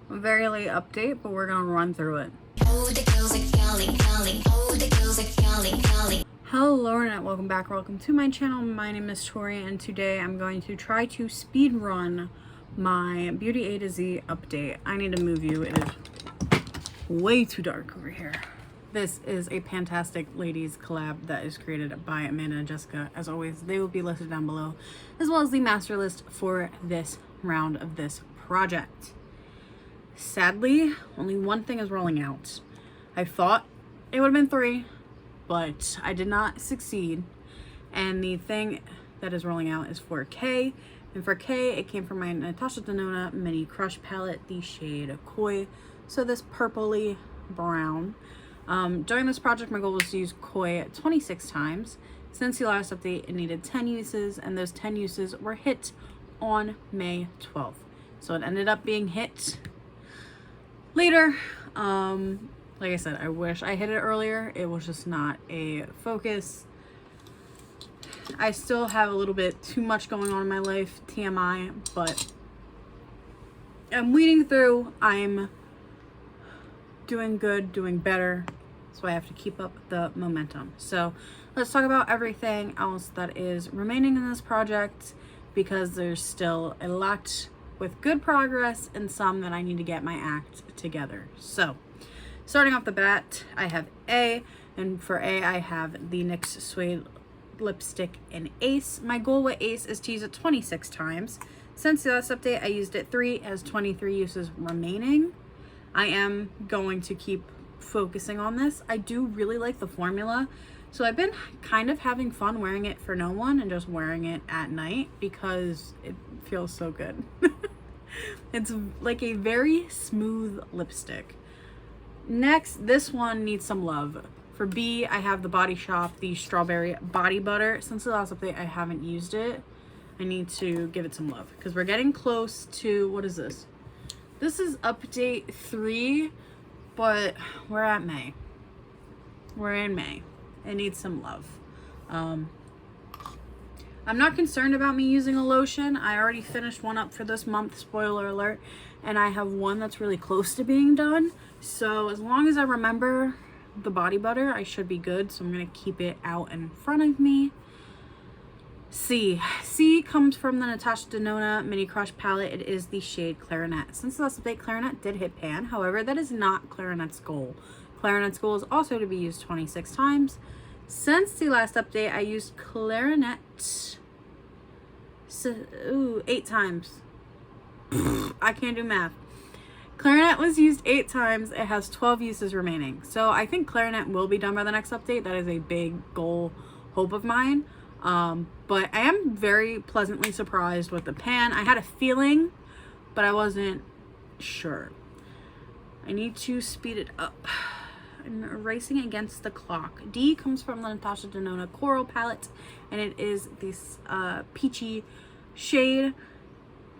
very late update, but we're gonna run through it. Hello Internet, welcome back, welcome to my channel. My name is Tori, and today I'm going to try to speed run my Beauty A to Z update. I need to move you, it is way too dark over here. This is a fantastic ladies collab that is created by Amanda and Jessica. As always, they will be listed down below, as well as the master list for this round of this project. Sadly, only one thing is rolling out. I thought it would have been 3, but I did not succeed. And the thing that is rolling out is for K. And for K, it came from my Natasha Denona Mini Crush palette, the shade Koi. So this purpley brown. During this project, my goal was to use Koi 26 times. Since the last update, it needed 10 uses, and those 10 uses were hit on May 12th. So it ended up being hit later. Like I said, I wish I hit it earlier. It was just not a focus. I still have a little bit too much going on in my life, TMI, but I'm weeding through. I'm doing good, doing better. So I have to keep up the momentum. So let's talk about everything else that is remaining in this project, because there's still a lot with good progress and some that I need to get my act together. So starting off the bat, I have A, and for A, I have the NYX Suede lipstick in Ace. My goal with Ace is to use it 26 times. Since the last update, I used it 3, it has 23 uses remaining. I am going to keep focusing on this. I do really like the formula, so I've been kind of having fun wearing it for no one and just wearing it at night because it feels so good. It's like a very smooth lipstick. Next, this one needs some love. For B, I have the Body Shop, the Strawberry Body Butter. Since the last update, I haven't used it. I need to give it some love because we're getting close to, what is this? This is update 3, but we're at May. We're in May. It needs some love. I'm not concerned about me using a lotion. I already finished one up for this month, spoiler alert, and I have one that's really close to being done. So as long as I remember the body butter, I should be good. So I'm gonna keep it out in front of me. C comes from the Natasha Denona Mini Crush palette. It is the shade Clarinet. Since the last update, Clarinet did hit pan. However, that is not Clarinet's goal. Clarinet's goal is also to be used 26 times. Since the last update, I used Clarinet 8 times. I can't do math. Clarinet was used 8 times. It has 12 uses remaining. So I think Clarinet will be done by the next update. That is a big goal, hope of mine. But I am very pleasantly surprised with the pan. I had a feeling, but I wasn't sure. I need to speed it up. I'm racing against the clock. D comes from the Natasha Denona Coral palette, and it is this peachy shade.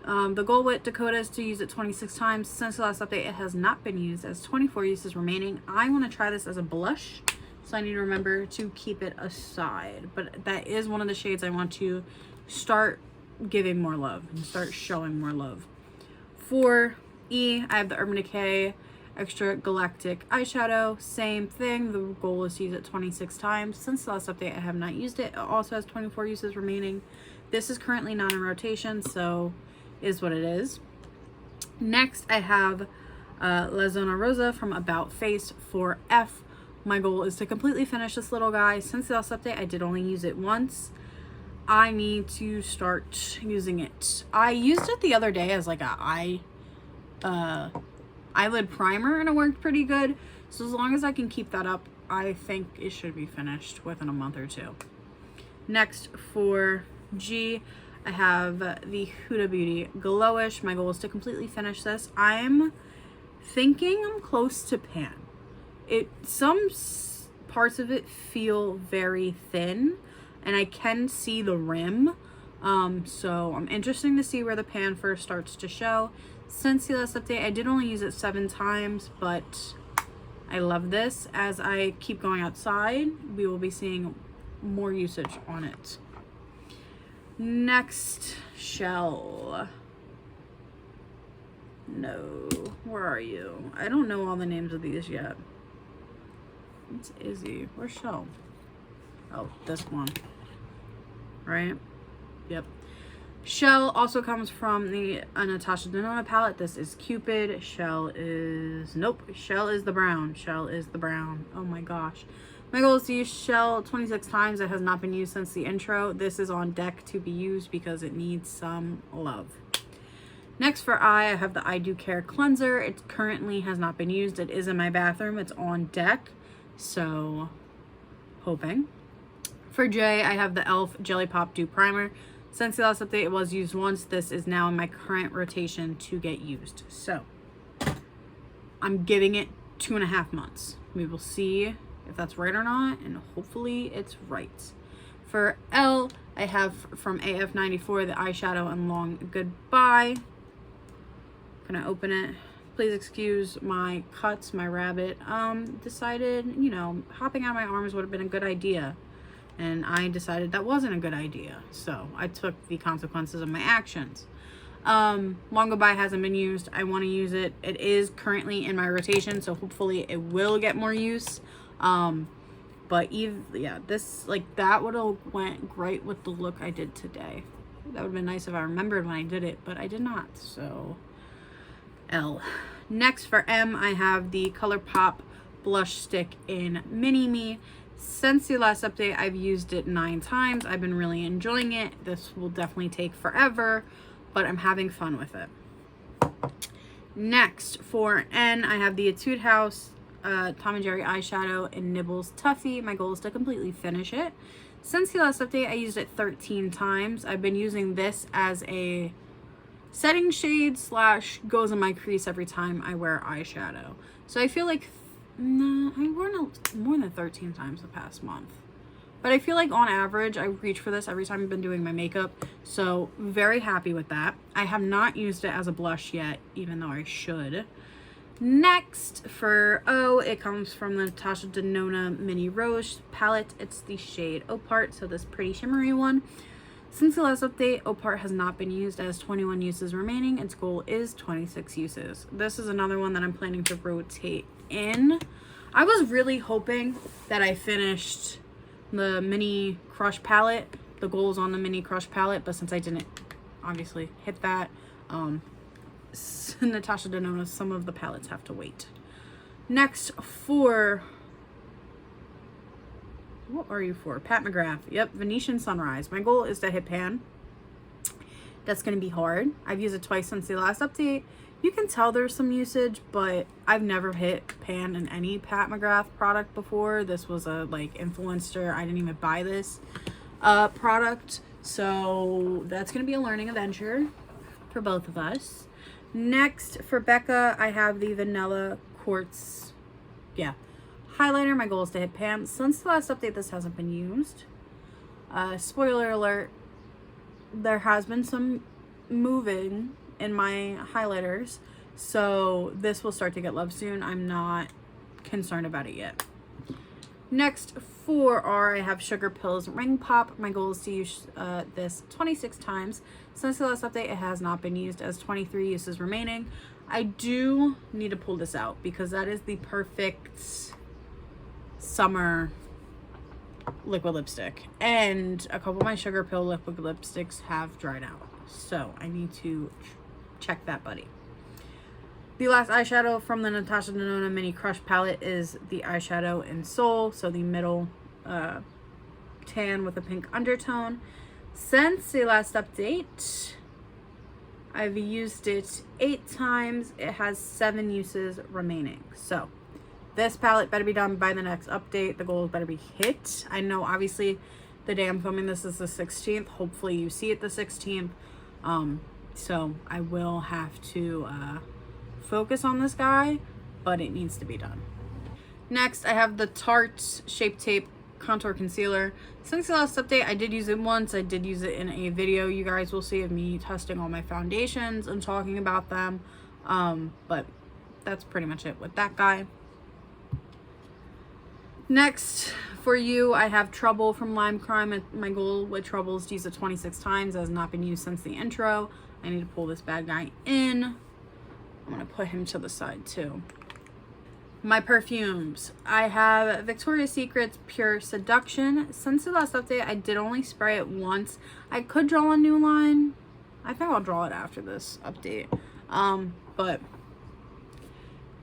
The goal with Dakota is to use it 26 times. Since the last update, it has not been used, as 24 uses remaining. I want to try this as a blush, so I need to remember to keep it aside. But that is one of the shades I want to start giving more love and start showing more love. For E, I have the Urban Decay Extra Galactic eyeshadow. Same thing. The goal is to use it 26 times. Since the last update, I have not used it. It also has 24 uses remaining. This is currently not in rotation, so is what it is. Next, I have La Zona Rosa from About Face for F. My goal is to completely finish this little guy. Since the last update, I did only use it once. I need to start using it. I used it the other day as like a eyelid primer, and it worked pretty good. So as long as I can keep that up, I think it should be finished within a month or 2. Next, for G, I have the Huda Beauty Glowish. My goal is to completely finish this. I'm thinking I'm close to pan. Some parts of it feel very thin, and I can see the rim. So I'm interested to see where the pan first starts to show. Since the last update, I did only use it 7 times, but I love this. As I keep going outside, we will be seeing more usage on it. Next, Shell. No. Where are you? I don't know all the names of these yet. It's Izzy. Where's Shell? Oh, this one. Right? Yep. Shell also comes from the Natasha Denona palette. This is Cupid. Shell is... Nope. Shell is the brown. Shell is the brown. Oh my gosh. My goal is to use Shell 26 times. It has not been used since the intro. This is on deck to be used because it needs some love. Next for eye, I have the I Do Care Cleanser. It currently has not been used. It is in my bathroom. It's on deck. So, hoping. For J, I have the e.l.f. Jelly Pop Dew Primer. Since the last update, it was used once. This is now in my current rotation to get used. So, I'm giving it 2.5 months. We will see if that's right or not, and hopefully it's right. For L, I have from AF94 the eyeshadow and Long Goodbye. Gonna open it. Please excuse my cuts, my rabbit. Decided, you know, hopping out of my arms would have been a good idea. And I decided that wasn't a good idea. So I took the consequences of my actions. Long Goodbye hasn't been used. I want to use it. It is currently in my rotation, so hopefully it will get more use. But yeah, this, like, that would have went great with the look I did today. That would have been nice if I remembered when I did it, but I did not, so L. Next for M, I have the ColourPop blush stick in Mini Me. Since the last update, I've used it 9 times. I've been really enjoying it. This will definitely take forever, but I'm having fun with it. Next for N, I have the Etude House Tom & Jerry eyeshadow in Nibbles Tuffy. My goal is to completely finish it. Since the last update, I used it 13 times. I've been using this as a setting shade / goes in my crease every time I wear eyeshadow. So I feel like I worn it more than 13 times the past month. But I feel like on average, I reach for this every time I've been doing my makeup. So very happy with that. I have not used it as a blush yet, even though I should. Next for O, it comes from the Natasha Denona Mini Rose palette. It's the shade Opart, so this pretty shimmery one. Since the last update, Opart has not been used, as 21 uses remaining. Its goal is 26 uses. This is another one that I'm planning to rotate in. I was really hoping that I finished the Mini Crush palette. The goal is on the Mini Crush palette, but since I didn't obviously hit that, Natasha Denona, some of the palettes have to wait. Next for, what are you for? Pat McGrath. Yep, Venetian Sunrise. My goal is to hit pan. That's going to be hard. I've used it twice since the last update. You can tell there's some usage, but I've never hit pan in any Pat McGrath product before. This was a influencer. I didn't even buy this product. So that's going to be a learning adventure for both of us. Next for Becca, I have the Vanilla Quartz highlighter. My goal is to hit pan. Since the last update, this hasn't been used. Spoiler alert, there has been some moving in my highlighters, so this will start to get love soon. I'm not concerned about it yet. Next for R, I have Sugar Pills Ring Pop. My goal is to use this 26 times. Since the last update, it has not been used, as 23 uses remaining. I do need to pull this out because that is the perfect summer liquid lipstick. And a couple of my Sugar Pill liquid lipsticks have dried out. So I need to check that, buddy. The last eyeshadow from the Natasha Denona Mini Crush palette is the eyeshadow in Soul. So the middle tan with a pink undertone. Since the last update, I've used it 8 times. It has 7 uses remaining. So this palette better be done by the next update. The goals better be hit. I know obviously the day I'm filming this is the 16th. Hopefully you see it the 16th. So I will have to focus on this guy, but it needs to be done. Next, I have the Tarte Shape Tape Contour Concealer. Since the last update, I did use it once. I did use it in a video. You guys will see of me testing all my foundations and talking about them. But that's pretty much it with that guy. Next, for you, I have Trouble from Lime Crime. My goal with Trouble is to use it 26 times. It has not been used since the intro. I need to pull this bad guy in. I'm gonna put him to the side too. My perfumes. I have Victoria's Secret's Pure Seduction. Since the last update, I did only spray it once. I could draw a new line. I think I'll draw it after this update. But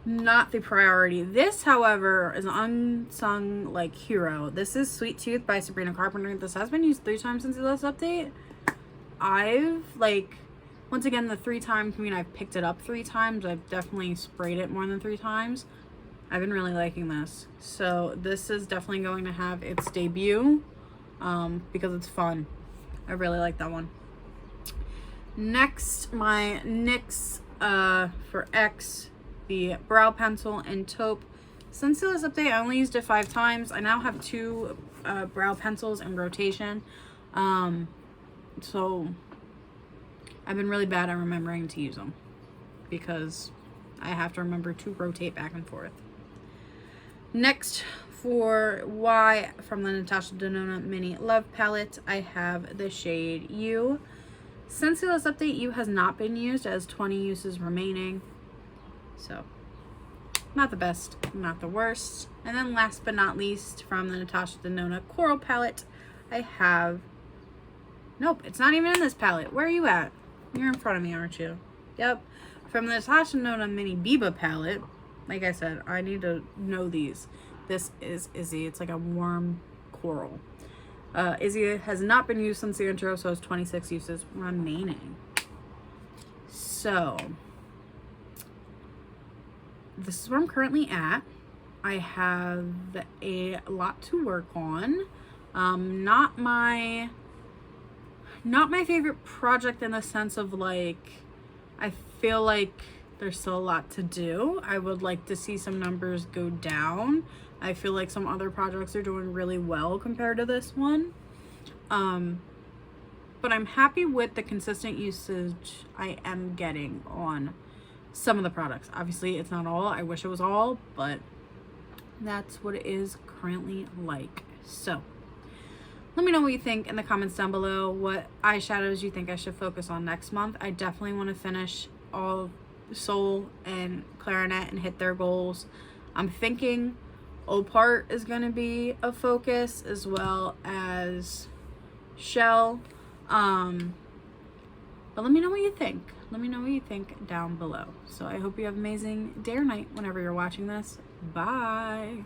not the priority. This, however, is an unsung like hero. This is Sweet Tooth by Sabrina Carpenter. This has been used 3 times since the last update. I've like, once again, the 3 times mean I've picked it up 3 times. I've definitely sprayed it more than 3 times. I've been really liking this. So this is definitely going to have its debut because it's fun. I really like that one. Next, my NYX for X, the brow pencil in taupe. Since the last update, I only used it 5 times. I now have 2 brow pencils in rotation. So I've been really bad at remembering to use them because I have to remember to rotate back and forth. Next, for Y from the Natasha Denona Mini Love Palette, I have the shade U. Since the last update, U has not been used, as 20 uses remaining. So, not the best, not the worst. And then last but not least, from the Natasha Denona Coral Palette, I have... Nope, it's not even in this palette. Where are you at? You're in front of me, aren't you? Yep. From the Natasha Denona Mini Biba Palette, like I said, I need to know these. This is Izzy. It's like a warm coral. Izzy has not been used since the intro, so it's 26 uses remaining. So, this is where I'm currently at. I have a lot to work on. Not my favorite project in the sense of like, I feel like there's still a lot to do. I would like to see some numbers go down. I feel like some other projects are doing really well compared to this one. But I'm happy with the consistent usage I am getting on some of the products. Obviously, it's not all. I wish it was all, but that's what it is currently like. So, let me know what you think in the comments down below. What eyeshadows you think I should focus on next month. I definitely want to finish all Soul and Clarinet and hit their goals. I'm thinking Opart is going to be a focus, as well as Shell. But let me know what you think. Let me know what you think down below. So I hope you have an amazing day or night whenever you're watching this. Bye.